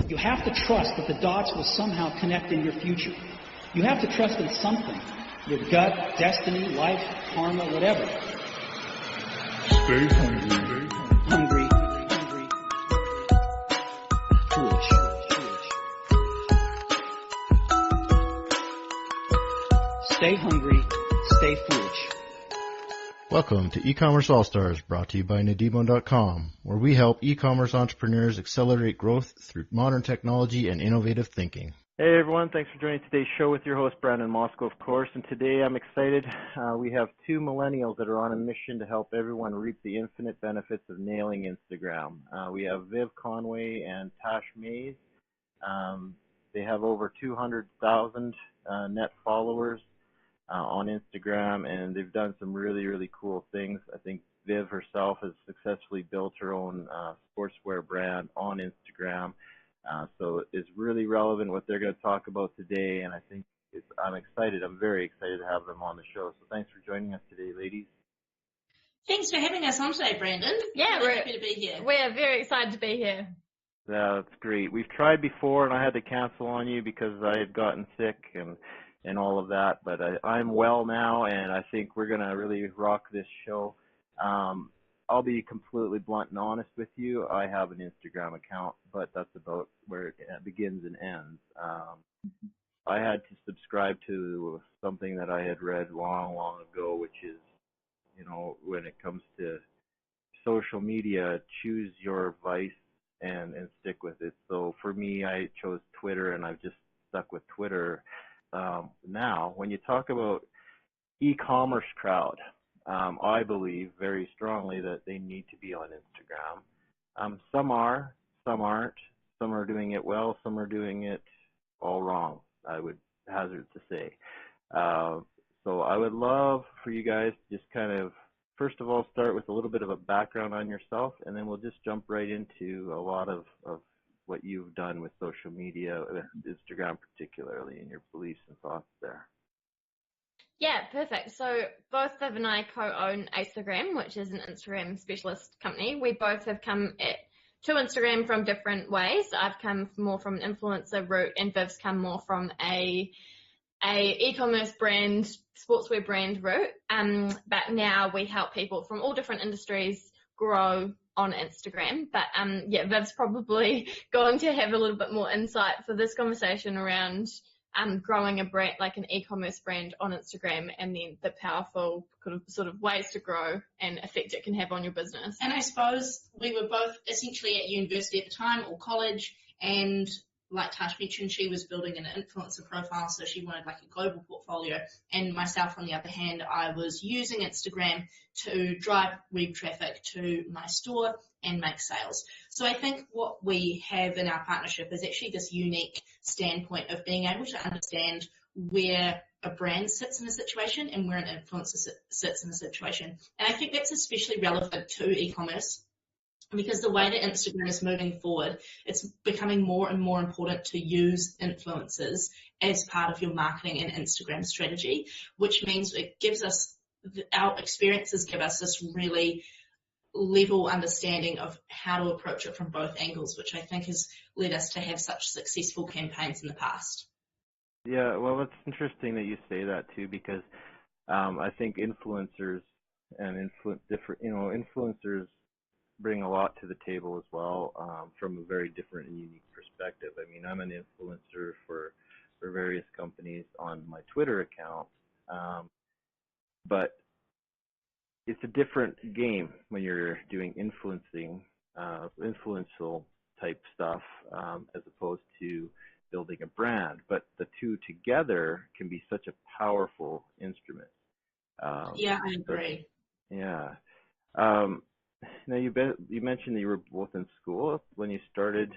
You have to trust that the dots will somehow connect in your future. You have to trust in something. Your gut, destiny, life, karma, whatever. Stay hungry. Hungry. Foolish. Stay hungry, stay foolish. Welcome to eCommerce All-Stars, brought to you by Nadimo.com, where we help e-commerce entrepreneurs accelerate growth through modern technology and innovative thinking. Hey everyone, thanks for joining today's show with your host Brandon Moscow, of course. And today I'm excited. We have two millennials that are on a mission to help everyone reap the infinite benefits of nailing Instagram. We have Viv Conway and Tash Mays. They have over 200,000 net followers on Instagram, and they've done some really, really cool things. I think Viv herself has successfully built her own sportswear brand on Instagram. So it's really relevant what they're going to talk about today, and I think I'm excited. I'm very excited to have them on the show. So thanks for joining us today, ladies. Thanks for having us on today, Brandon. Yeah, we're happy to be here. We're very excited to be here. Yeah, that's great. We've tried before, and I had to cancel on you because I had gotten sick and all of that, but I'm well now, and I think we're going to really rock this show. I'll be completely blunt and honest with you. I have an Instagram account, but that's about where it begins and ends. I had to subscribe to something that I had read long, long ago, which is, you know, when it comes to social media, choose your vice and stick with it. So for me, I chose Twitter, and I've just stuck with Twitter. Now, when you talk about e-commerce crowd, I believe very strongly that they need to be on Instagram. Some are, some aren't. Some are doing it well, some are doing it all wrong, I would hazard to say. So I would love for you guys to just kind of, first of all, start with a little bit of a background on yourself, and then we'll just jump right into a lot of what you've done with social media, Instagram particularly, and your beliefs and thoughts there. Yeah, perfect. So both Viv and I co-own ASA Graham, which is an Instagram specialist company. We both have come to Instagram from different ways. I've come more from an influencer route, and Viv's come more from a e-commerce brand, sportswear brand route. But now we help people from all different industries grow on Instagram. But yeah, Viv's probably going to have a little bit more insight for this conversation around growing a brand, like an e-commerce brand on Instagram, and then the powerful sort of ways to grow and effect it can have on your business. And I suppose we were both essentially at university at the time, or college, and like Tash mentioned, she was building an influencer profile, so she wanted like a global portfolio. And myself, on the other hand, I was using Instagram to drive web traffic to my store and make sales. So I think what we have in our partnership is actually this unique standpoint of being able to understand where a brand sits in a situation and where an influencer sits in a situation. And I think that's especially relevant to e-commerce, because the way that Instagram is moving forward, it's becoming more and more important to use influencers as part of your marketing and Instagram strategy, which means it gives us, our experiences give us this really level understanding of how to approach it from both angles, which I think has led us to have such successful campaigns in the past. Yeah, well, it's interesting that you say that too, because I think influencers and influencers bring a lot to the table as well, from a very different and unique perspective. I mean, I'm an influencer for various companies on my Twitter account, but it's a different game when you're doing influential type stuff, as opposed to building a brand. But the two together can be such a powerful instrument. Yeah, I agree. Yeah. Now you mentioned that you were both in school when you started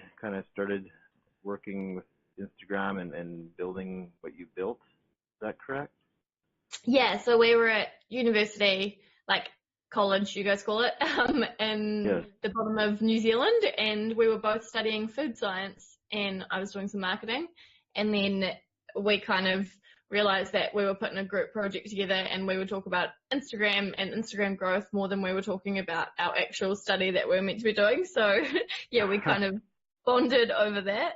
working with Instagram and building what you built. Is that correct? Yeah, so we were at university, like college, you guys call it, in the bottom of New Zealand, and we were both studying food science, and I was doing some marketing, and then we kind of realized that we were putting a group project together and we would talk about Instagram and Instagram growth more than we were talking about our actual study that we were meant to be doing. So yeah, we kind of bonded over that.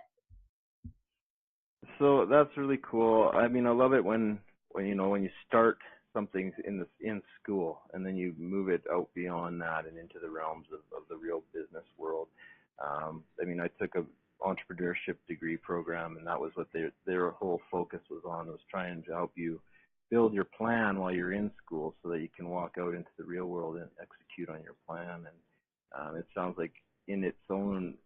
So that's really cool. I mean, I love it when you start something in school and then you move it out beyond that and into the realms of the real business world. I mean, I took a entrepreneurship degree program, and that was what their whole focus was on, was trying to help you build your plan while you're in school so that you can walk out into the real world and execute on your plan. And it sounds like in its own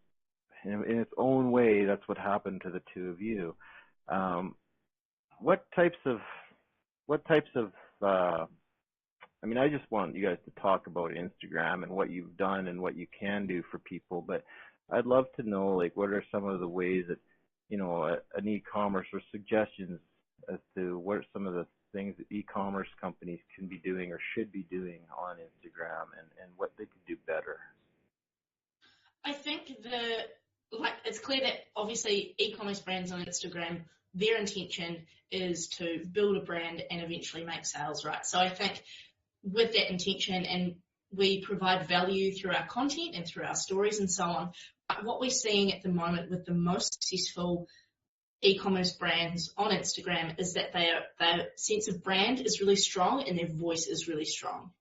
way, that's what happened to the two of you. What types of I mean, I just want you guys to talk about Instagram and what you've done and what you can do for people, but I'd love to know, like, what are some of the ways that, an e-commerce, or suggestions as to what are some of the things that e-commerce companies can be doing or should be doing on Instagram, and what they could do better? I think it's clear that obviously e-commerce brands on Instagram, their intention is to build a brand and eventually make sales, right? So I think with that intention, and we provide value through our content and through our stories and so on. But what we're seeing at the moment with the most successful e-commerce brands on Instagram is that their sense of brand is really strong and their voice is really strong.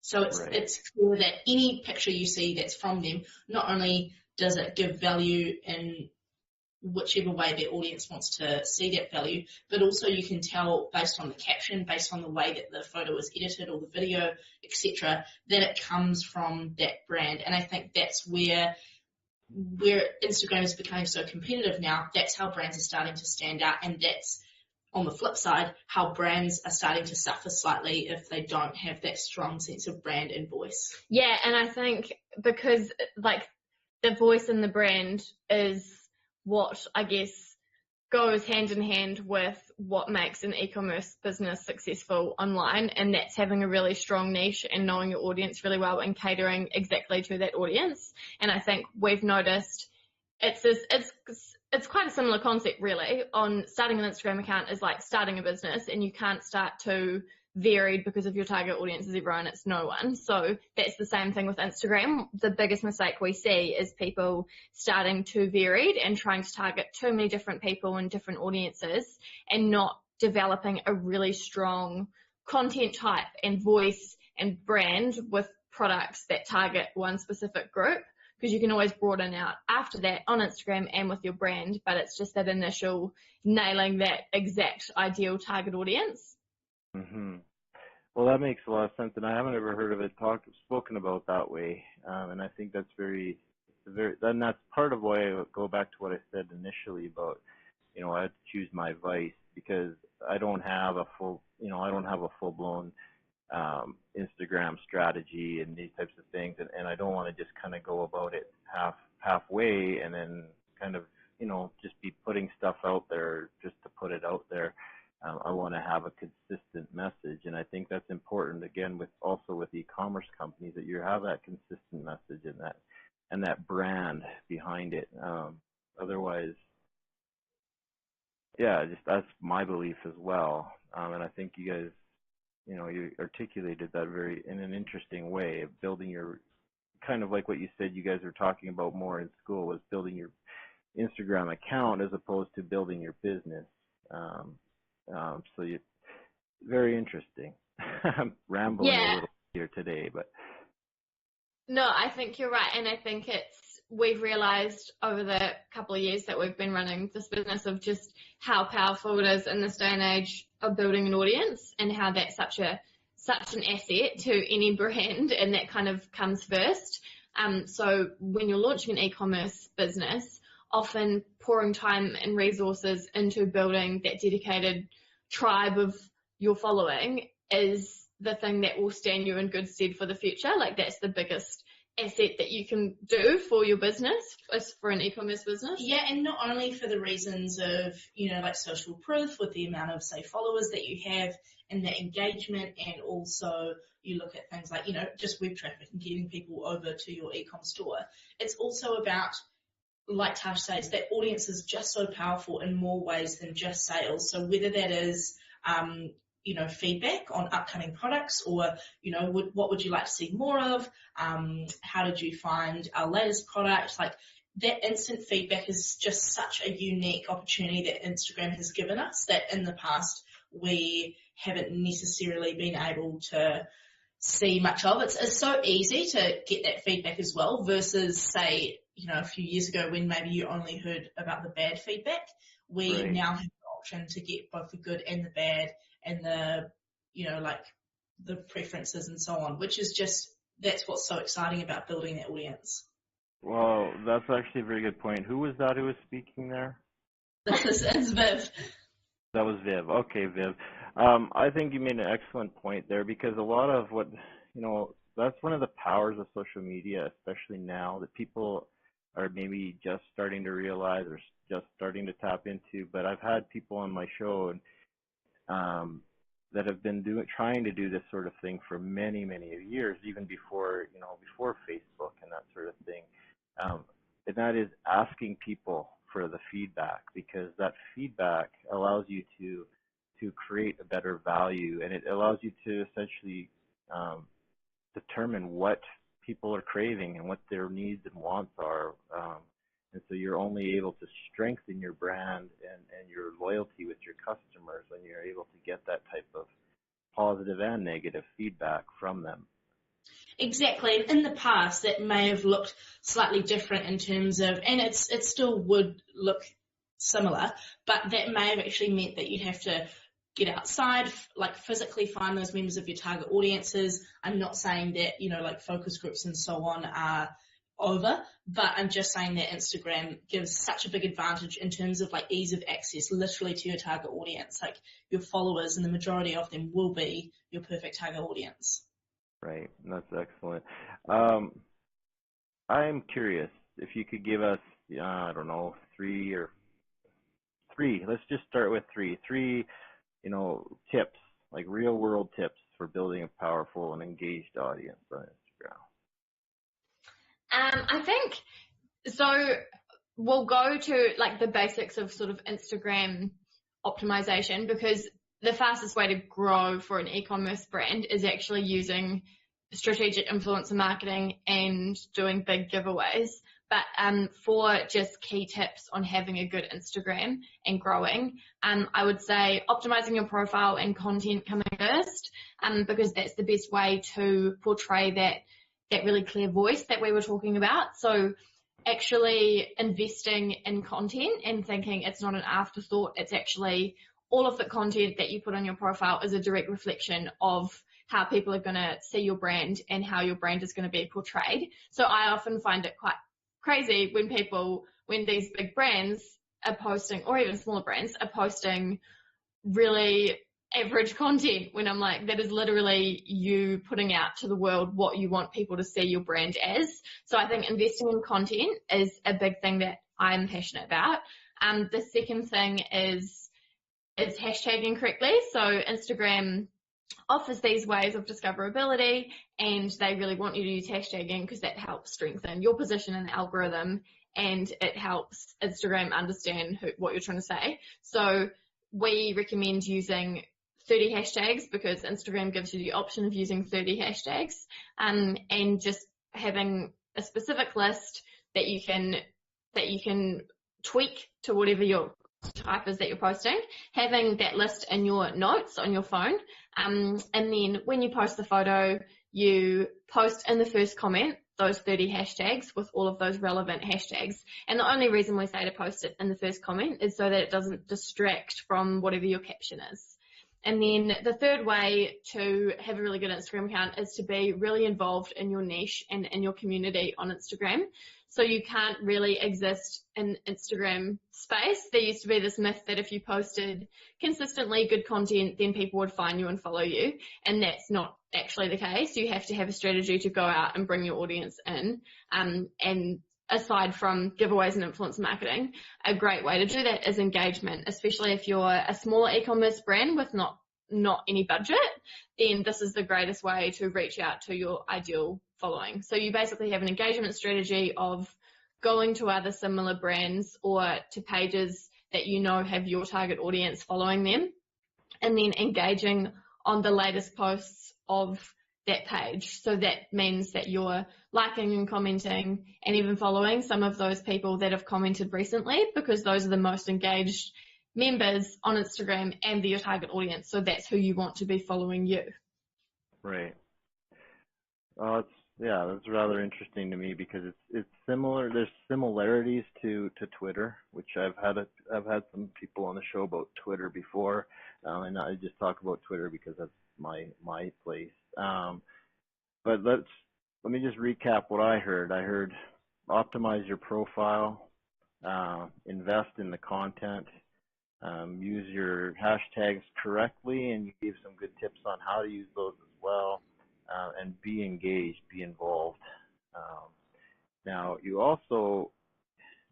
So it's clear that any picture you see that's from them, not only does it give value in whichever way their audience wants to see that value, but also you can tell based on the caption, based on the way that the photo is edited or the video, etc., that it comes from that brand. And I think that's where Instagram is becoming so competitive now. That's how brands are starting to stand out, and that's, on the flip side, how brands are starting to suffer slightly if they don't have that strong sense of brand and voice. Yeah, and I think because like the voice and the brand is what I guess goes hand in hand with what makes an e-commerce business successful online, and that's having a really strong niche and knowing your audience really well and catering exactly to that audience. And I think we've noticed it's quite a similar concept really. On starting an Instagram account is like starting a business, and you can't start too varied because if your target audience is everyone, it's no one. So that's the same thing with Instagram. The biggest mistake we see is people starting too varied and trying to target too many different people and different audiences, and not developing a really strong content type and voice and brand with products that target one specific group, because you can always broaden out after that on Instagram and with your brand, but it's just that initial nailing that exact ideal target audience. Mm-hmm. Well, that makes a lot of sense, and I haven't ever heard of it spoken about that way. And I think that's and that's part of why I go back to what I said initially about, I had to choose my vice, because I don't have a full-blown Instagram strategy and these types of things, and I don't want to just kind of go about it halfway and then kind of, just be putting stuff out there just to put it out there. I want to have a consistent message, and I think that's important, again, with e-commerce companies, that you have that consistent message and that brand behind it. Otherwise, yeah, just that's my belief as well. And I think you guys, you articulated that in an interesting way of building your, kind of like what you said you guys were talking about more in school, was building your Instagram account as opposed to building your business. So very interesting. I'm rambling a little here today, but. No, I think you're right. And I think we've realized over the couple of years that we've been running this business of just how powerful it is in this day and age of building an audience, and how that's such an asset to any brand, and that kind of comes first. So when you're launching an e-commerce business, often pouring time and resources into building that dedicated tribe of your following is the thing that will stand you in good stead for the future. Like, that's the biggest asset that you can do for your business, for an e-commerce business. Yeah, and not only for the reasons of, like social proof with the amount of, say, followers that you have and the engagement, and also you look at things like, just web traffic and getting people over to your e-com store. It's also about, like Tash says, that audience is just so powerful in more ways than just sales. So whether that is feedback on upcoming products, or, what would you like to see more of? How did you find our latest product? Like, that instant feedback is just such a unique opportunity that Instagram has given us that in the past we haven't necessarily been able to see much of. It's so easy to get that feedback as well versus, say, a few years ago when maybe you only heard about the bad feedback. We Right. now have the option to get both the good and the bad and the, the preferences and so on, which is that's what's so exciting about building that audience. Well, that's actually a very good point. Who was that who was speaking there? This is Viv. That was Viv. Okay, Viv. I think you made an excellent point there, because a lot of what, that's one of the powers of social media, especially now, that people are maybe just starting to realize or just starting to tap into. But I've had people on my show that have been trying to do this sort of thing for many, many years, even before Facebook and that sort of thing. And that is asking people for the feedback, because that feedback allows you to create a better value, and it allows you to essentially determine what people are craving and what their needs and wants are. And so you're only able to strengthen your brand and your loyalty with your customers when you're able to get that type of positive and negative feedback from them. Exactly. And in the past, that may have looked slightly different in terms of, and it still would look similar, but that may have actually meant that you'd have to get outside, like physically find those members of your target audiences. I'm not saying that, like focus groups and so on are over, but I'm just saying that Instagram gives such a big advantage in terms of like ease of access literally to your target audience. Like, your followers, and the majority of them will be your perfect target audience. Right. That's excellent. I'm curious if you could give us, I don't know, three. Let's just start with three, tips, like real world tips for building a powerful and engaged audience on Instagram. I think, so we'll go to like the basics of sort of Instagram optimization, because the fastest way to grow for an e-commerce brand is actually using strategic influencer marketing and doing big giveaways. But for just key tips on having a good Instagram and growing, I would say optimizing your profile and content coming first, because that's the best way to portray that really clear voice that we were talking about. So actually investing in content and thinking it's not an afterthought, it's actually all of the content that you put on your profile is a direct reflection of how people are going to see your brand and how your brand is going to be portrayed. So I often find it quite crazy when these big brands are posting, or even smaller brands are posting really average content, when I'm like, that is literally you putting out to the world what you want people to see your brand as. So I think investing in content is a big thing that I'm passionate about. The second thing is hashtagging correctly. So Instagram offers these ways of discoverability, and they really want you to use hashtagging because that helps strengthen your position in the algorithm, and it helps Instagram understand what you're trying to say. So we recommend using 30 hashtags because Instagram gives you the option of using 30 hashtags, and just having a specific list that you can tweak to whatever your type is that you're posting, having that list in your notes on your phone, and then when you post the photo, you post in the first comment those 30 hashtags with all of those relevant hashtags. And the only reason we say to post it in the first comment is so that it doesn't distract from whatever your caption is. And then the third way to have a really good Instagram account is to be really involved in your niche and in your community on Instagram. So you can't really exist in Instagram space. There used to be this myth that if you posted consistently good content, then people would find you and follow you. And that's not actually the case. You have to have a strategy to go out and bring your audience in. And aside from giveaways and influencer marketing, a great way to do that is engagement, especially if you're a smaller e-commerce brand with not any budget, then this is the greatest way to reach out to your ideal following. So you basically have an engagement strategy of going to other similar brands or to pages that you know have your target audience following them, and then engaging on the latest posts of that page. So that means that you're liking and commenting and even following some of those people that have commented recently, because those are the most engaged members on Instagram and they're your target audience. So that's who you want to be following you. Right. That's rather interesting to me because it's similar. There's similarities to Twitter, which I've had some people on the show about Twitter before, and I just talk about Twitter because that's my place. But let me just recap what I heard. I heard optimize your profile, invest in the content, use your hashtags correctly, and you gave some good tips on how to use those as well. And be engaged, be involved. Now, you also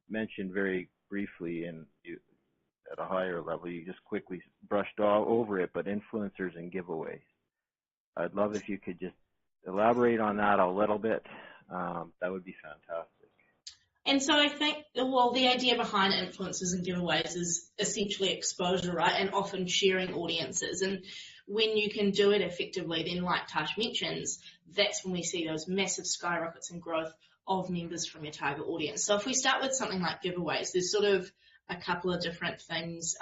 mentioned very briefly, at a higher level, you just quickly brushed all over it, but influencers and giveaways. I'd love if you could just elaborate on that a little bit. That would be fantastic. And so I think, well, the idea behind influencers and giveaways is essentially exposure, right? And often sharing audiences. And when you can do it effectively, then like Tash mentions, that's when we see those massive skyrockets in growth of members from your target audience. So if we start with something like giveaways, there's sort of a couple of different things.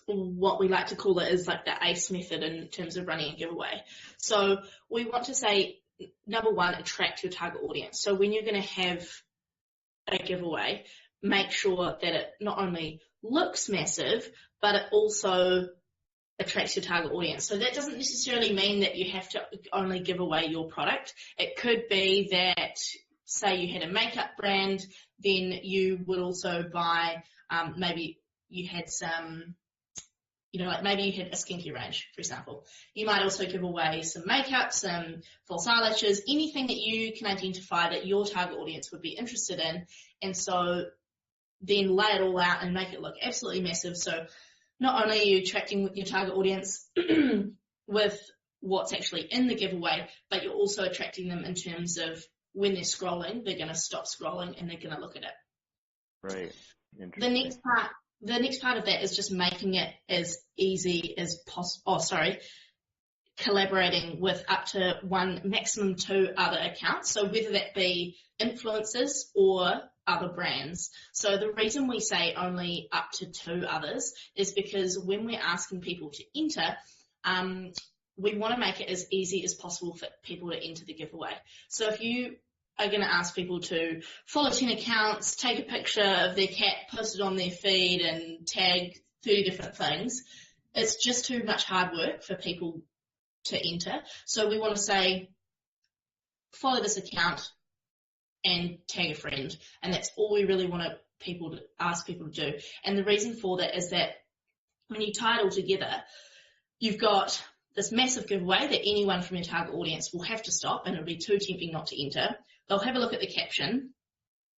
What we like to call it is like the ACE method in terms of running a giveaway. So we want to say, number one, attract your target audience. So when you're going to have a giveaway, make sure that it not only looks massive, but it also attracts your target audience. So that doesn't necessarily mean that you have to only give away your product. It could be that, say you had a makeup brand, then you would also buy, maybe you had some, like maybe you had a skincare range, for example. You might also give away some makeup, some false eyelashes, anything that you can identify that your target audience would be interested in. And so then lay it all out and make it look absolutely massive. So not only are you attracting your target audience with what's actually in the giveaway, but you're also attracting them in terms of when they're scrolling, they're going to stop scrolling and they're going to look at it. Right. The next part of that is just making it as easy as possible. Collaborating with up to one, maximum two other accounts. So whether that be influencers or other brands. So the reason we say only up to two others is because when we're asking people to enter, we want to make it as easy as possible for people to enter the giveaway. So if you are going to ask people to follow 10 accounts, take a picture of their cat, post it on their feed and tag 30 different things, it's just too much hard work for people to enter. So we want to say, follow this account and tag a friend. And that's all we really want to ask people to do. And the reason for that is that when you tie it all together, you've got this massive giveaway that anyone from your target audience will have to stop, and it'll be too tempting not to enter. They'll have a look at the caption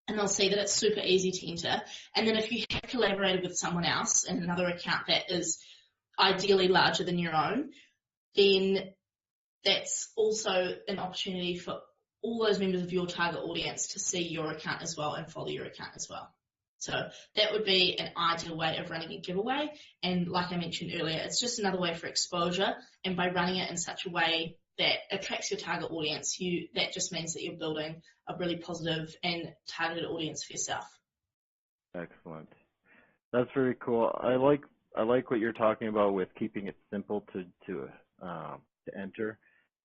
and they'll see that it's super easy to enter. And then if you have collaborated with someone else in another account that is ideally larger than your own, then that's also an opportunity for all those members of your target audience to see your account as well and follow your account as well. So that would be an ideal way of running a giveaway. And like I mentioned earlier, it's just another way for exposure. And by running it in such a way that attracts your target audience, that just means that you're building a really positive and targeted audience for yourself. Excellent. That's very cool. I like what you're talking about with keeping it simple to enter.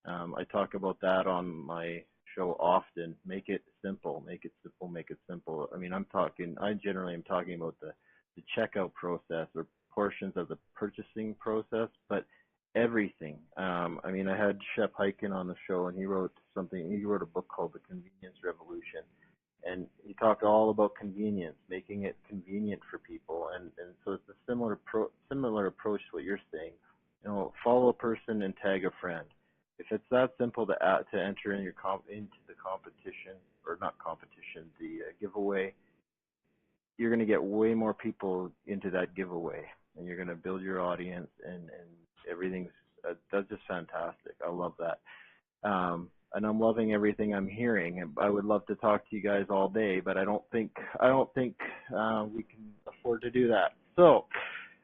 I talk about that on my show often. Make it simple, make it simple, make it simple. I mean, I generally am talking about the checkout process or portions of the purchasing process, but everything. I mean, I had Shep Hyken on the show, and he wrote a book called The Convenience Revolution. And he talked all about convenience, making it convenient for people. And so it's a similar approach to what you're saying. Follow a person and tag a friend. If it's that simple to enter into the competition, or not competition, the giveaway, you're going to get way more people into that giveaway, and you're going to build your audience, and everything's that's just fantastic. I love that. And I'm loving everything I'm hearing. I would love to talk to you guys all day, but I don't think we can afford to do that. So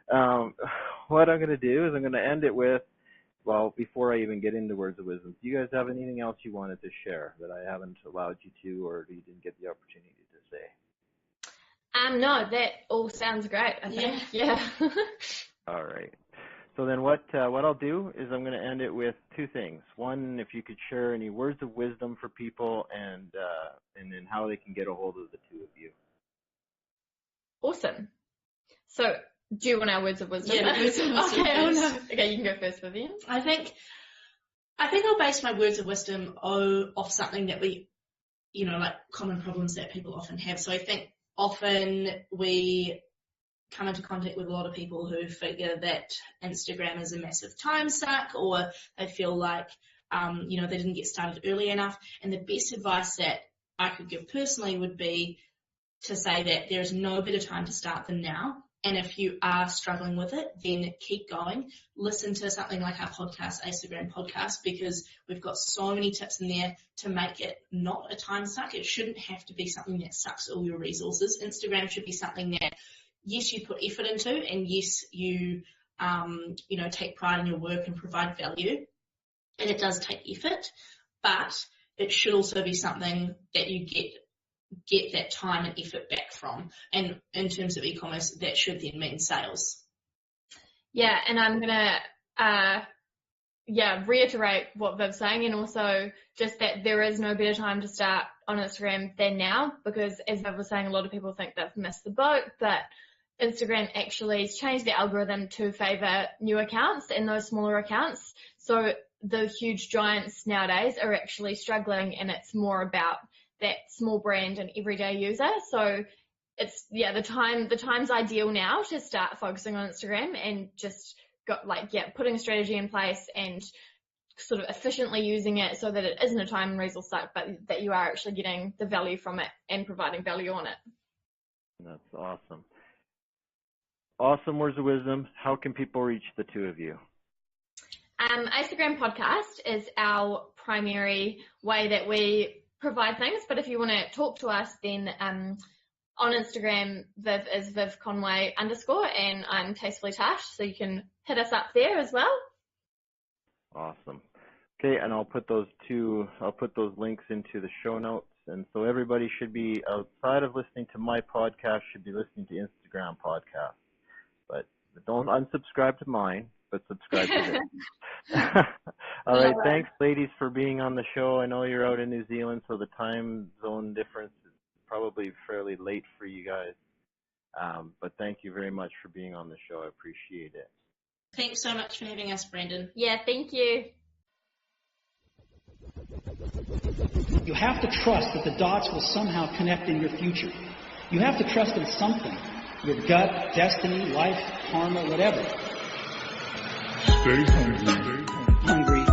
What I'm going to do is I'm going to end it with, well, before I even get into words of wisdom, do you guys have anything else you wanted to share that I haven't allowed you to, or you didn't get the opportunity to say? No, that all sounds great, I think. Yeah. All right. So then what I'll do is I'm going to end it with two things. One, if you could share any words of wisdom for people, and then how they can get a hold of the two of you. Awesome. So, do you want our words of wisdom? Yeah, words of wisdom. Okay, oh no. Okay, you can go first, Vivian. I think I'll base my words of wisdom off something that we, like common problems that people often have. So I think often we come into contact with a lot of people who figure that Instagram is a massive time suck, or they feel like, they didn't get started early enough. And the best advice that I could give personally would be to say that there is no better time to start than now. And if you are struggling with it, then keep going. Listen to something like our podcast, ASA Graham podcast, because we've got so many tips in there to make it not a time suck. It shouldn't have to be something that sucks all your resources. Instagram should be something that, yes, you put effort into, and yes, you, take pride in your work and provide value. And it does take effort, but it should also be something that you get that time and effort back from. And in terms of e-commerce, that should then mean sales. Yeah, and I'm gonna reiterate what Viv's saying, and also just that there is no better time to start on Instagram than now, because as Viv was saying, a lot of people think they've missed the boat, but Instagram actually has changed the algorithm to favor new accounts and those smaller accounts. So the huge giants nowadays are actually struggling, and it's more about that small brand and everyday user. So it's, the time's ideal now to start focusing on Instagram and just putting a strategy in place and sort of efficiently using it so that it isn't a time and resource suck, but that you are actually getting the value from it and providing value on it. That's awesome. Awesome words of wisdom. How can people reach the two of you? ASA Graham podcast is our primary way that we provide things, but if you want to talk to us, then on Instagram, Viv is Viv Conway _ and I'm Tastefully Tash, so you can hit us up there as well. Awesome. Okay, and I'll put those links into the show notes, and so everybody should be, outside of listening to my podcast, should be listening to Instagram podcasts. But don't unsubscribe to mine, but subscribe to this. All right, thanks, ladies, for being on the show. I know you're out in New Zealand, so the time zone difference is probably fairly late for you guys. But thank you very much for being on the show. I appreciate it. Thanks so much for having us, Brandon. Yeah, thank you. You have to trust that the dots will somehow connect in your future. You have to trust in something. Your gut, destiny, life, karma, whatever. Stay hungry. Hungry.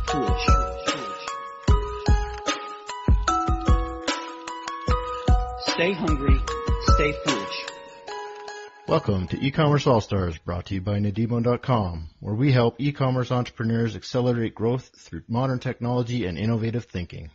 Foolish. Stay hungry. Stay foolish. Welcome to eCommerce All-Stars, brought to you by Nadimo.com, where we help e-commerce entrepreneurs accelerate growth through modern technology and innovative thinking.